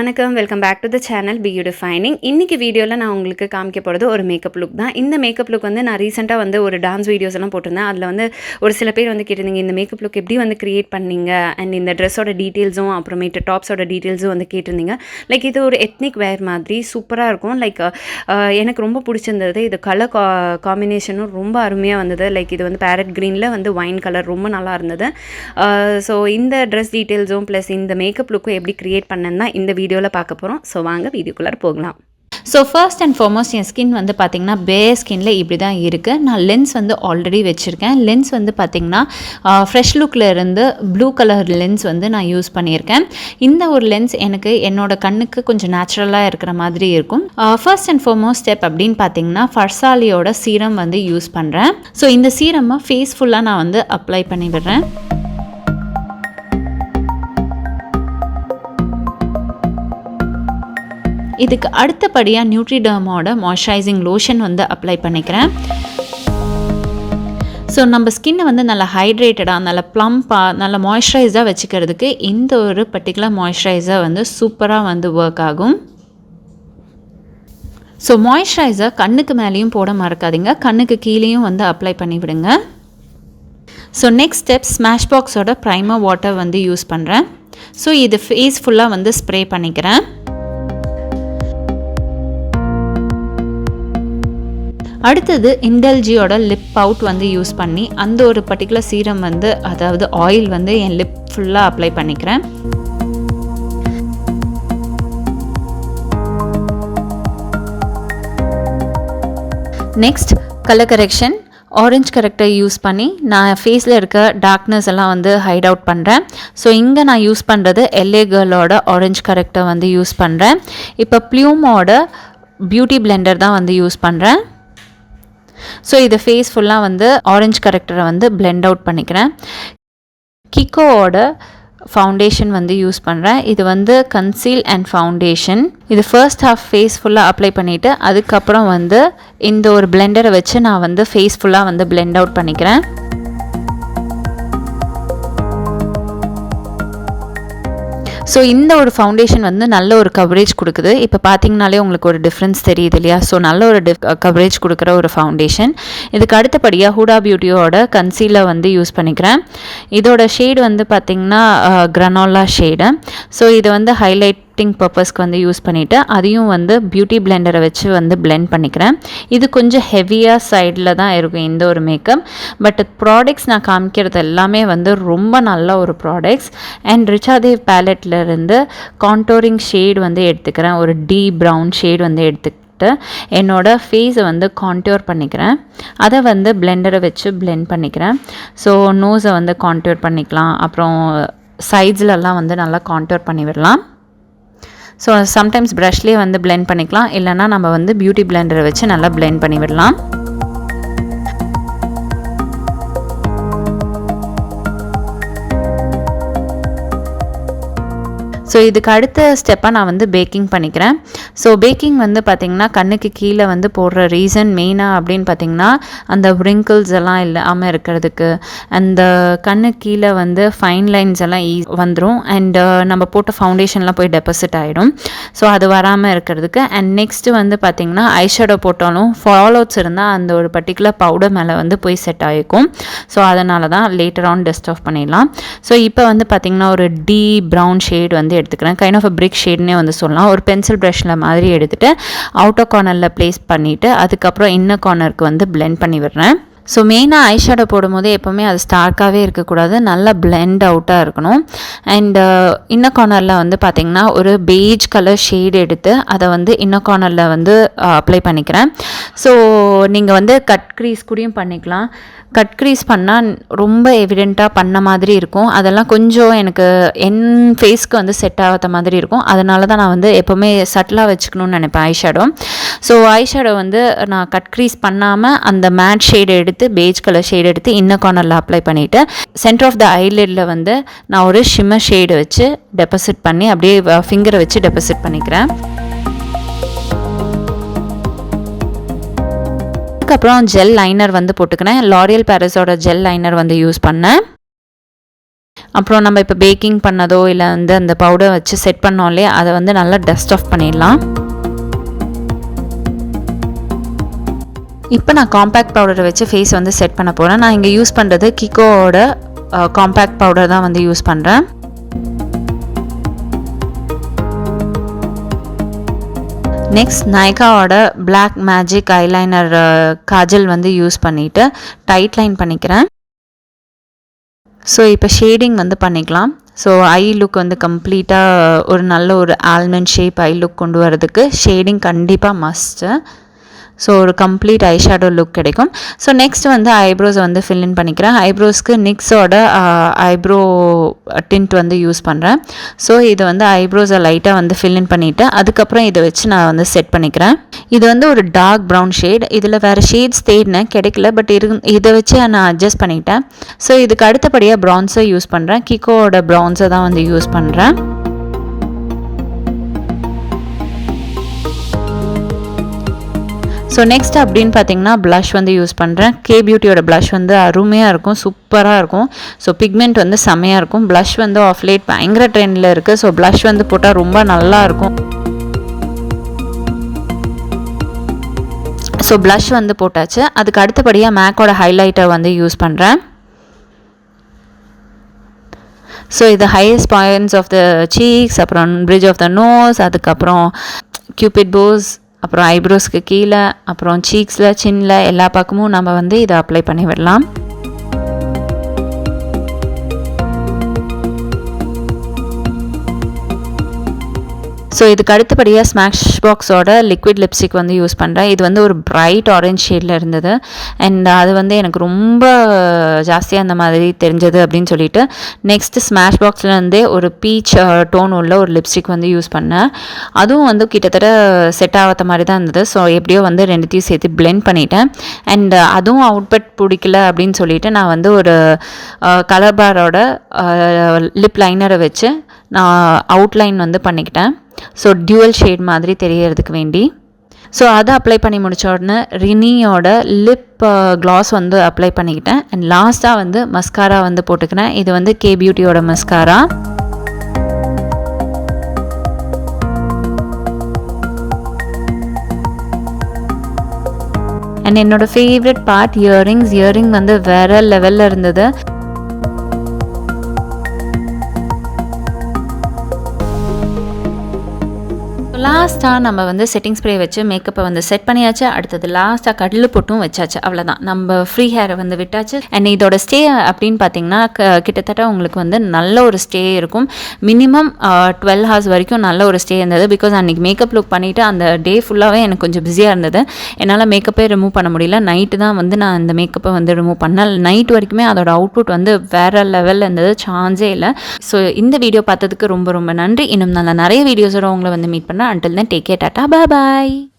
வணக்கம், welcome back to the channel BeYouDefining. இன்னைக்கு வீடியோவில் நான் உங்களுக்கு காமிக்க போகிறது ஒரு மேக்கப் லுக் தான். இந்த மேக்கப் லுக் வந்து நான் ரீசெண்டாக வந்து ஒரு டான்ஸ் வீடியோஸ் எல்லாம் போட்டிருந்தேன். அதில் வந்து ஒரு சில பேர் வந்து கேட்டிருந்தீங்க, இந்த மேக்கப் லுக் எப்படி வந்து க்ரியேட் பண்ணீங்க, அண்ட் இந்த ட்ரெஸ்ஸோட டீட்டெயில்ஸும் அப்புறமேட்டு டாப்ஸோட டீட்டெயில்ஸும் வந்து கேட்டிருந்தீங்க. லைக் இது ஒரு எத்னிக் வேர் மாதிரி சூப்பராக இருக்கும். லைக் எனக்கு ரொம்ப பிடிச்சிருந்தது. இது கலர் காம்பினேஷனும் ரொம்ப அருமையாக வந்தது. லைக் இது வந்து பேரட் க்ரீனில் வந்து வைன் கலர் ரொம்ப நல்லா இருந்தது. ஸோ இந்த ட்ரெஸ் டீட்டெயில்ஸும் ப்ளஸ் இந்த மேக்கப் லுக்கும் எப்படி க்ரியேட் பண்ணேன்னா இந்த வீடியோவில் பார்க்க போகிறோம். ஸோ வாங்க வீடியோக்குள்ளார போகலாம். So first and foremost N skin வந்து பார்த்திங்கன்னா பேர் ஸ்கின்ல இப்படி தான் இருக்குது. நான் லென்ஸ் வந்து ஆல்ரெடி வச்சுருக்கேன். லென்ஸ் வந்து பார்த்திங்கன்னா ஃப்ரெஷ் லுக்கில் இருந்து ப்ளூ கலர் லென்ஸ் வந்து நான் யூஸ் பண்ணியிருக்கேன். இந்த ஒரு லென்ஸ் எனக்கு என்னோட கண்ணுக்கு கொஞ்சம் நேச்சுரலாக இருக்கிற மாதிரி இருக்கும். ஃபர்ஸ்ட் அண்ட் ஃபார்மோஸ்ட் ஸ்டெப் அப்படின்னு பார்த்திங்கன்னா ஃபர்சாலியோட சீரம் வந்து யூஸ் பண்ணுறேன். ஸோ இந்த சீரமை ஃபேஸ் ஃபுல்லாக நான் வந்து அப்ளை பண்ணி விடுறேன். இதுக்கு அடுத்தபடியாக நியூட்ரிடர்மோட மாய்ஸ்சரைசிங் லோஷன் வந்து அப்ளை பண்ணிக்கிறேன். ஸோ நம்ம ஸ்கின்னை வந்து நல்லா ஹைட்ரேட்டடாக, நல்லா ப்ளம்பாக, நல்லா மாய்ஸ்சரைஸாக வச்சுக்கிறதுக்கு இந்த ஒரு பர்டிகுலர் மாய்ஸ்சரைசர் வந்து சூப்பராக வந்து ஒர்க் ஆகும். ஸோ மாய்ஸ்சரைசர் கண்ணுக்கு மேலேயும் போட மறக்காதீங்க, கண்ணுக்கு கீழேயும் வந்து அப்ளை பண்ணி விடுங்க. ஸோ நெக்ஸ்ட் ஸ்டெப் ஸ்மாஷ் பாக்ஸோட ப்ரைமர் வாட்டர் வந்து யூஸ் பண்ணுறேன். ஸோ இது ஃபேஸ் ஃபுல்லாக வந்து ஸ்ப்ரே பண்ணிக்கிறேன். அடுத்தது இண்டல்ஜியோட லிப் பவுட் வந்து யூஸ் பண்ணி அந்த ஒரு பர்டிகுலர் சீரம் வந்து, அதாவது ஆயில் வந்து என் லிப் ஃபுல்லாக அப்ளை பண்ணிக்கிறேன். Next colour correction orange character use பண்ணி நான் ஃபேஸில் இருக்க டார்க்னஸ் எல்லாம் வந்து ஹைட் அவுட் பண்ணுறேன். ஸோ இங்கே நான் யூஸ் பண்ணுறது LA கேர்ளோட ஆரஞ்ச் கரெக்டர் வந்து யூஸ் பண்ணுறேன். இப்போ ப்ளூமோட பியூட்டி பிளெண்டர் தான் வந்து யூஸ் பண்ணுறேன். ஸோ இது ஃபேஸ் ஃபுல்லாக வந்து ஆரஞ்ச் கரெக்டரை வந்து பிளெண்ட் அவுட் பண்ணிக்கிறேன். கிக்கோவோட ஃபவுண்டேஷன் வந்து யூஸ் பண்ணுறேன். இது வந்து கன்சீல் அண்ட் ஃபவுண்டேஷன். இது ஃபர்ஸ்ட் ஹாஃப் ஃபேஸ் ஃபுல்லாக அப்ளை பண்ணிவிட்டு அதுக்கப்புறம் வந்து இந்த ஒரு பிளெண்டரை வச்சு நான் வந்து ஃபேஸ் ஃபுல்லாக வந்து பிளெண்ட் அவுட் பண்ணிக்கிறேன். ஸோ இந்த ஒரு ஃபவுண்டேஷன் வந்து நல்ல ஒரு கவரேஜ் கொடுக்குது. இப்போ பார்த்தீங்கனாலே உங்களுக்கு ஒரு டிஃப்ரென்ஸ் தெரியுது இல்லையா? ஸோ நல்ல ஒரு கவரேஜ் கொடுக்குற ஒரு ஃபவுண்டேஷன். இதுக்கு அடுத்தபடியாக ஹூடா பியூட்டியோட கன்சீலர் வந்து யூஸ் பண்ணிக்கிறேன். இதோட ஷேடு வந்து பார்த்திங்கன்னா கிரனோலா ஷேடு. ஸோ இதை வந்து ஹைலைட்டிங் பர்பஸ்க்கு வந்து யூஸ் பண்ணிவிட்டு அதையும் வந்து பியூட்டி பிளெண்டரை வச்சு வந்து பிளெண்ட் பண்ணிக்கிறேன். இது கொஞ்சம் ஹெவியாக சைடில் தான் இருக்கும் இந்த ஒரு மேக்கப். பட் ப்ராடக்ட்ஸ் நான் காமிக்கிறது எல்லாமே வந்து ரொம்ப நல்ல ஒரு ப்ராடக்ட்ஸ். அண்ட் ரிச்சாதேவ் பேலட்டில் இருந்து கான்டோரிங் ஷேட் வந்து எடுத்துக்கிறேன். ஒரு டீப் ப்ரவுன் ஷேட் வந்து எடுத்துக்கிட்டு என்னோட ஃபேஸை வந்து கான்டோர் பண்ணிக்கிறேன். அதை வந்து பிளெண்டரை வச்சு பிளெண்ட் பண்ணிக்கிறேன். ஸோ நோஸை வந்து கான்டோர் பண்ணிக்கலாம், அப்புறம் சைட்ஸ்லலாம் வந்து நல்லா கான்டோர் பண்ணி விடலாம். ஸோ சம்டைம்ஸ் ப்ரஷ்லேயே வந்து பிளெண்ட் பண்ணிக்கலாம், இல்லைனா நம்ம வந்து பியூட்டி பிளெண்டரை வச்சு நல்லா பிளெண்ட் பண்ணி விடலாம். ஸோ இதுக்கு அடுத்த ஸ்டெப்பாக நான் வந்து பேக்கிங் பண்ணிக்கிறேன். ஸோ பேக்கிங் வந்து பார்த்திங்கன்னா கண்ணுக்கு கீழே வந்து போடுற ரீசன் மெயினாக அப்படின்னு பார்த்திங்கன்னா அந்த ரிங்கிள்ஸ் எல்லாம் இல்லாமல் இருக்கிறதுக்கு, அந்த கண்ணுக்கு கீழே வந்து ஃபைன் லைன்ஸ் எல்லாம் வந்துடும். அண்ட் நம்ம போட்ட ஃபவுண்டேஷன்லாம் போய் டெபாசிட் ஆகிடும். ஸோ அது வராமல் இருக்கிறதுக்கு. அண்ட் நெக்ஸ்ட்டு வந்து பார்த்திங்கன்னா ஐஷேடோ போட்டாலும் ஃபாலோட்ஸ் இருந்தால் அந்த ஒரு பர்டிகுலர் பவுடர் மேலே வந்து போய் செட் ஆகிக்கும். ஸோ அதனால தான் லேட்டர் ஆன் டஸ்ட் ஆஃப் பண்ணிடலாம். ஸோ இப்போ வந்து பார்த்திங்கன்னா ஒரு டீப் ப்ரவுன் ஷேட் வந்து எடுத்துக்கிறேன். கைண்ட் ஆஃப் அ பிரிக் ஷேட்னே வந்து சொல்லலாம். ஒரு பென்சில் ப்ரஷில் மாதிரி எடுத்துகிட்டு அவுட்டர் கார்னரில் ப்ளேஸ் பண்ணிவிட்டு அதுக்கப்புறம் இன்னர் கார்னருக்கு வந்து பிளெண்ட் பண்ணி விடுறேன். ஸோ மெயினாக ஐஷேடோ போடும்போது எப்போவுமே அது ஸ்டார்க்காகவே இருக்கக்கூடாது, நல்லா பிளெண்ட் அவுட்டாக இருக்கணும். அண்ட் இன்னர் கார்னரில் வந்து பார்த்திங்கன்னா ஒரு பெய்ஜ் கலர் ஷேட் எடுத்து அதை வந்து இன்னர் கார்னரில் வந்து அப்ளை பண்ணிக்கிறேன். ஸோ நீங்கள் வந்து கட் க்ரீஸ் கூடயும் பண்ணிக்கலாம். கட் க்ரீஸ் பண்ணால் ரொம்ப எவிடெண்ட்டாக பண்ண மாதிரி இருக்கும். அதெல்லாம் கொஞ்சம் எனக்கு என் ஃபேஸ்க்கு வந்து செட் ஆகாத மாதிரி இருக்கும். அதனால தான் நான் வந்து எப்போவுமே சட்டிலாக வச்சுக்கணும்னு நினைப்பேன் ஐஷேடோ. ஸோ ஐஷேடோ வந்து நான் கட் க்ரீஸ் பண்ணாமல் அந்த மேட் ஷேடு எடுத்து, பேஜ் கலர் ஷேடு எடுத்து இன்னர் கார்னரில் அப்ளை பண்ணிவிட்டு சென்டர் ஆஃப் த ஐலிட்டில் வந்து நான் ஒரு ஷிம்மர் ஷேடு வச்சு டெபாசிட் பண்ணி அப்படியே ஃபிங்கரை வச்சு டெபாசிட் பண்ணிக்கிறேன். அதுக்கப்புறம் ஜெல் லைனர் வந்து போட்டுக்கிறேன். லாரியல் பாரிஸோட ஜெல் லைனர் வந்து யூஸ் பண்ணேன். அப்புறம் நம்ம இப்போ பேக்கிங் பண்ணதோ இல்லை வந்து அந்த பவுடர் வச்சு செட் பண்ணோம் இல்லையா, அதை வந்து நல்லா டஸ்ட் ஆஃப் பண்ணிடலாம். இப்போ நான் காம்பேக்ட் பவுடரை வச்சு ஃபேஸ் வந்து செட் பண்ண போகிறேன். நான் இங்கே யூஸ் பண்ணுறது கிக்கோவோட காம்பேக்ட் பவுடர் தான் வந்து யூஸ் பண்ணுறேன். நெக்ஸ்ட் நைகாவோட பிளாக் மேஜிக் ஐலைனர் காஜல் வந்து யூஸ் பண்ணிவிட்டு டைட் லைன் பண்ணிக்கிறேன். ஸோ இப்போ ஷேடிங் வந்து பண்ணிக்கலாம். ஸோ ஐ லுக் வந்து கம்ப்ளீட்டாக ஒரு நல்ல ஒரு ஆல்மண்ட் ஷேப் ஐ லுக் கொண்டு வரதுக்கு ஷேடிங் கண்டிப்பாக மஸ்ட்டு. ஸோ ஒரு கம்ப்ளீட் ஐஷேடோ லுக் கிடைக்கும். ஸோ நெக்ஸ்ட் வந்து ஐப்ரோஸை வந்து ஃபில் இன் பண்ணிக்கிறேன். ஐப்ரோஸ்க்கு நிக்ஸோட ஐப்ரோ டிண்ட் வந்து யூஸ் பண்ணுறேன். ஸோ இது வந்து ஐப்ரோஸை லைட்டாக வந்து ஃபில் இன் பண்ணிவிட்டு அதுக்கப்புறம் இதை வச்சு நான் வந்து செட் பண்ணிக்கிறேன். இது வந்து ஒரு டார்க் ப்ரௌன் ஷேட். இதில் வேறு ஷேட்ஸ் தேடினேன், கிடைக்கல. பட் இதை வச்சு நான் அட்ஜஸ்ட் பண்ணிட்டேன். ஸோ இதுக்கு அடுத்தபடியாக ப்ரௌன்ஸை யூஸ் பண்ணுறேன். கிக்கோவோட ப்ரௌன்ஸை தான் வந்து யூஸ் பண்ணுறேன். ஸோ நெக்ஸ்ட் அப்படின்னு பார்த்தீங்கன்னா ப்ளஷ் வந்து யூஸ் பண்ணுறேன். பியூட்டியோட ப்ளஷ் வந்து அருமையாக இருக்கும், சூப்பராக இருக்கும். ஸோ பிக்மெண்ட் வந்து செம்மையாக இருக்கும். ப்ளஷ் வந்து ஆஃப் லேட் பயங்கர ட்ரெண்டில் இருக்குது. ஸோ ப்ளஷ் வந்து போட்டால் ரொம்ப நல்லாயிருக்கும். ஸோ ப்ளஷ் வந்து போட்டாச்சு. அதுக்கு அடுத்தபடியாக மேக்கோட ஹைலைட்டர் வந்து யூஸ் பண்ணுறேன். ஸோ இது highest points of the cheeks, அப்புறம் பிரிட்ஜ் ஆஃப் த நோஸ், அதுக்கப்புறம் கியூபிட் போஸ், அப்புறம் ஐப்ரோஸ்க்கு கீழே, அப்புறம் சீக்ஸில், சின்னில் எல்லா பக்கமும் நம்ம வந்து இதை அப்ளை பண்ணி விடலாம். ஸோ இதுக்கு அடுத்தபடியாக ஸ்மாஷ் பாக்ஸோட லிக்விட் லிப்ஸ்டிக் வந்து யூஸ் பண்ணுறேன். இது வந்து ஒரு பிரைட் ஆரஞ்ச் ஷேடில் இருந்தது. அண்ட் அது வந்து எனக்கு ரொம்ப ஜாஸ்தியாக அந்த மாதிரி தெரிஞ்சது அப்படின்னு சொல்லிட்டு நெக்ஸ்ட்டு ஸ்மாஷ் பாக்ஸ்லேருந்தே ஒரு பீச் டோன் உள்ள ஒரு லிப்ஸ்டிக் வந்து யூஸ் பண்ணேன். அதுவும் வந்து கிட்டத்தட்ட செட் ஆகாத மாதிரி தான் இருந்தது. ஸோ எப்படியோ வந்து ரெண்டுத்தையும் சேர்த்து பிளெண்ட் பண்ணிட்டேன். அண்ட் அதுவும் அவுட்பட் பிடிக்கல அப்படின்னு சொல்லிட்டு நான் வந்து ஒரு கலர் பாரோட லிப் லைனரை வச்சு நான் அவுட்லைன் வந்து பண்ணிக்கிட்டேன். ஸோ டியூவல் ஷேட் மாதிரி தெரியறதுக்கு வேண்டி. ஸோ அதை அப்ளை பண்ணி முடிச்ச உடனே ரினியோட லிப் க்ளாஸ் வந்து அப்ளை பண்ணிக்கிட்டேன். அண்ட் லாஸ்ட்டாக வந்து மஸ்காரா வந்து போட்டுக்கிறேன். இது வந்து பியூட்டியோட மஸ்காரா. அண்ட் என்னோடய ஃபேவரட் பார்ட் இயரிங் வந்து வேறு லெவலில் இருந்தது. லாஸ்ட்டாக நம்ம வந்து செட்டிங் ஸ்ப்ரே வச்சு மேக்கப்பை வந்து செட் பண்ணியாச்சு. அடுத்தது லாஸ்ட்டாக கடலு பொட்டும் வச்சாச்சு. அவ்வளோதான், நம்ம ஃப்ரீ ஹேரை வந்து விட்டாச்சு. அண்ட் இதோட ஸ்டே அப்படின்னு பார்த்தீங்கன்னா கிட்டத்தட்ட உங்களுக்கு வந்து நல்ல ஒரு ஸ்டே இருக்கும். மினிமம் 12 hours வரைக்கும் நல்ல ஒரு ஸ்டே இருந்தது. பிகாஸ் அன்றைக்கி மேக்கப் லுக் பண்ணிவிட்டு அந்த டே ஃபுல்லாகவே எனக்கு கொஞ்சம் பிஸியாக இருந்தது. என்னால் மேக்கப்பே ரிமூவ் பண்ண முடியல. நைட்டு தான் வந்து நான் இந்த மேக்கப்பை வந்து ரிமூவ் பண்ணேன். நைட் வரைக்குமே அதோட அவுட்புட் வந்து வேறு லெவலில் இருந்தது, சான்ஸே இல்லை. ஸோ இந்த வீடியோ பார்த்ததுக்கு ரொம்ப ரொம்ப நன்றி. இன்னும் நல்ல நிறைய வீடியோஸோட உங்களை வந்து மீட் பண்ணேன். Until then, take care, tata, bye bye.